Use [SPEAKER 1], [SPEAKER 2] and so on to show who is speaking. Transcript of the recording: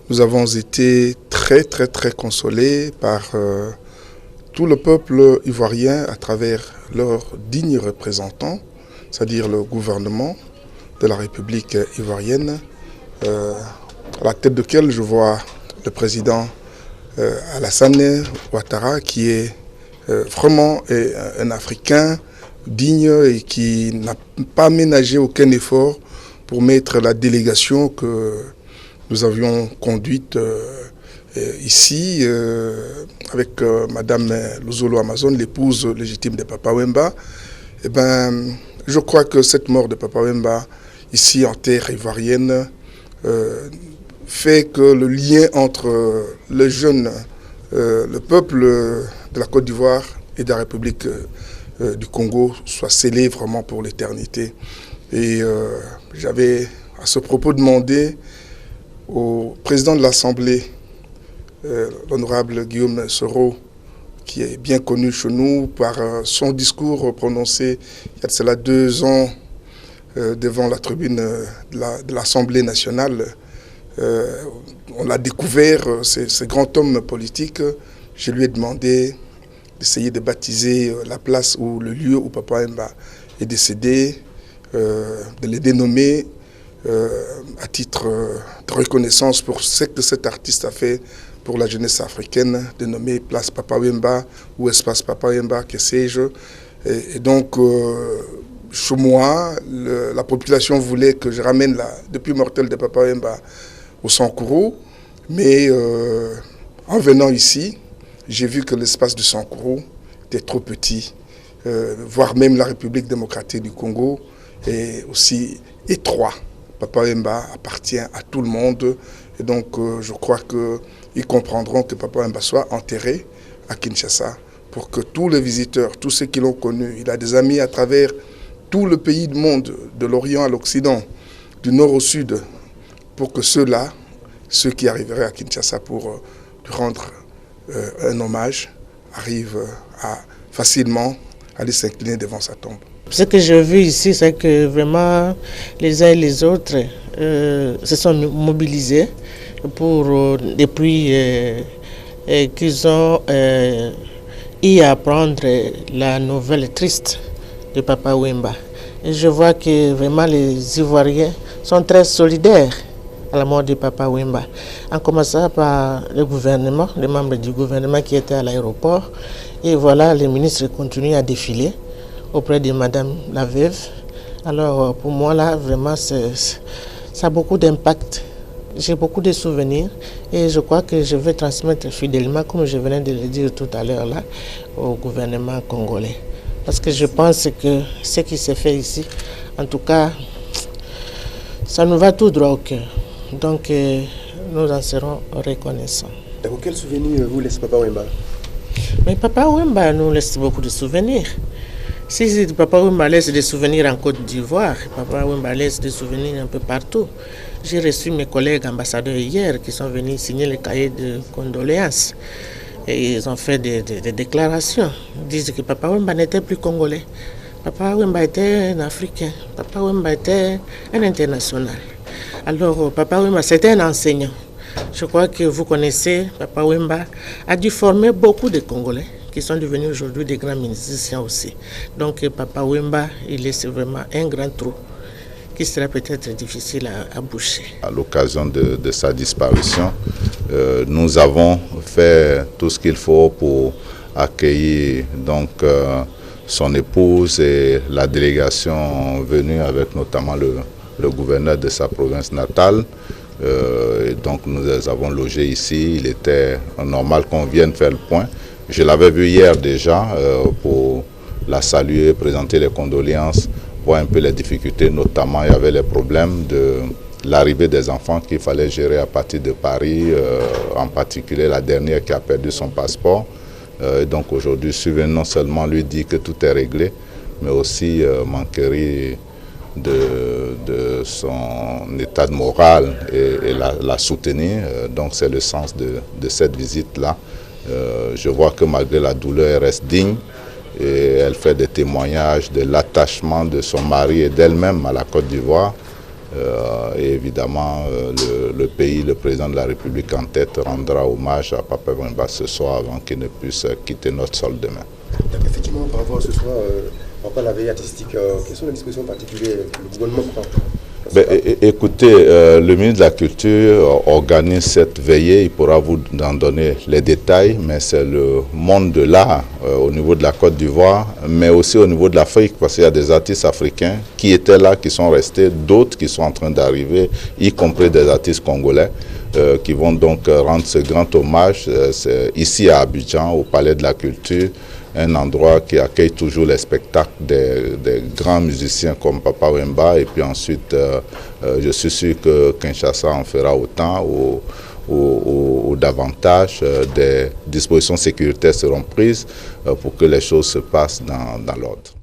[SPEAKER 1] Nous avons été très consolés par tout le peuple ivoirien à travers leurs dignes représentants, c'est-à-dire le gouvernement de la République ivoirienne, à la tête duquel je vois le président Alassane Ouattara, qui est vraiment un Africain digne et qui n'a pas ménagé aucun effort pour mettre la délégation que nous avions conduite ici avec Madame Luzolo Amazon, l'épouse légitime de Papa Wemba. Eh ben, je crois que cette mort de Papa Wemba ici en terre ivoirienne fait que le lien entre le jeune, le peuple de la Côte d'Ivoire et de la République du Congo soit scellé vraiment pour l'éternité. Et j'avais à ce propos demandé au président de l'Assemblée, l'honorable Guillaume Soro, qui est bien connu chez nous par son discours prononcé il y a de cela 2 ans devant la tribune de l'Assemblée nationale. On l'a découvert, ce grand homme politique. Je lui ai demandé d'essayer de baptiser la place ou le lieu où Papa Wemba est décédé, de les dénommer à titre de reconnaissance pour ce que cet artiste a fait pour la jeunesse africaine, de nommer place Papa Wemba ou espace Papa Wemba, que sais-je. Et donc, chez moi, la population voulait que je ramène la depuis mortelle de Papa Wemba au Sankourou, mais en venant ici, j'ai vu que l'espace du Sankourou était trop petit, voire même la République démocratique du Congo est aussi étroit. Papa Wemba appartient à tout le monde et donc je crois qu'ils comprendront que Papa Wemba soit enterré à Kinshasa pour que tous les visiteurs, tous ceux qui l'ont connu, il a des amis à travers tout le pays du monde, de l'Orient à l'Occident, du Nord au Sud, pour que ceux-là, ceux qui arriveraient à Kinshasa pour lui rendre un hommage, arrivent à facilement aller s'incliner devant sa tombe.
[SPEAKER 2] Ce que j'ai vu ici, c'est que vraiment les uns et les autres se sont mobilisés pour, depuis qu'ils ont eu à apprendre la nouvelle triste de Papa Wemba. Et je vois que vraiment les Ivoiriens sont très solidaires à la mort de Papa Wemba, en commençant par le gouvernement, les membres du gouvernement qui étaient à l'aéroport. Et voilà, les ministres continuent à défiler auprès de Madame la veuve. Alors pour moi là, vraiment, ça a beaucoup d'impact. J'ai beaucoup de souvenirs et je crois que je vais transmettre fidèlement, comme je venais de le dire tout à l'heure là, au gouvernement congolais. Parce que je pense que ce qui s'est fait ici, en tout cas, ça nous va tout droit au cœur. Donc nous en serons reconnaissants.
[SPEAKER 3] Quel souvenir vous laisse Papa Wemba?
[SPEAKER 2] Mais Papa Wemba nous laisse beaucoup de souvenirs. Si Papa Wemba laisse des souvenirs en Côte d'Ivoire, Papa Wemba laisse des souvenirs un peu partout. J'ai reçu mes collègues ambassadeurs hier qui sont venus signer le cahier de condoléances. Et ils ont fait des déclarations. Ils disent que Papa Wemba n'était plus congolais. Papa Wemba était un Africain. Papa Wemba était un international. Alors Papa Wemba, c'était un enseignant. Je crois que vous connaissez, Papa Wemba a dû former beaucoup de Congolais qui sont devenus aujourd'hui des grands musiciens aussi. Donc Papa Wemba, il laisse vraiment un grand trou qui sera peut-être difficile à boucher.
[SPEAKER 4] À l'occasion de sa disparition, nous avons fait tout ce qu'il faut pour accueillir donc, son épouse et la délégation venue avec notamment le gouverneur de sa province natale. Et donc nous les avons logés ici. Il était normal qu'on vienne faire le point. Je l'avais vu hier déjà pour la saluer, présenter les condoléances, voir un peu les difficultés, notamment il y avait les problèmes de l'arrivée des enfants qu'il fallait gérer à partir de Paris, en particulier la dernière qui a perdu son passeport. Donc aujourd'hui, non seulement lui dit que tout est réglé, mais aussi m'enquérir de son état de morale et la soutenir. Donc c'est le sens de cette visite-là. Je vois que malgré la douleur, elle reste digne et elle fait des témoignages de l'attachement de son mari et d'elle-même à la Côte d'Ivoire. Et évidemment, le pays, le président de la République en tête, rendra hommage à Papa Wemba ce soir avant qu'il ne puisse quitter notre sol demain.
[SPEAKER 3] Donc effectivement, par rapport à ce soir, par rapport à la veillée artistique, quelles sont les dispositions particulières que le gouvernement prend?
[SPEAKER 4] Écoutez, le ministre de la Culture organise cette veillée, il pourra vous en donner les détails, mais c'est le monde de l'art au niveau de la Côte d'Ivoire, mais aussi au niveau de l'Afrique, parce qu'il y a des artistes africains qui étaient là, qui sont restés, d'autres qui sont en train d'arriver, y compris des artistes congolais, qui vont donc rendre ce grand hommage ici à Abidjan, au Palais de la Culture, un endroit qui accueille toujours les spectacles des grands musiciens comme Papa Wemba. Et puis ensuite, je suis sûr que Kinshasa en fera autant ou davantage. Des dispositions sécuritaires seront prises pour que les choses se passent dans l'ordre.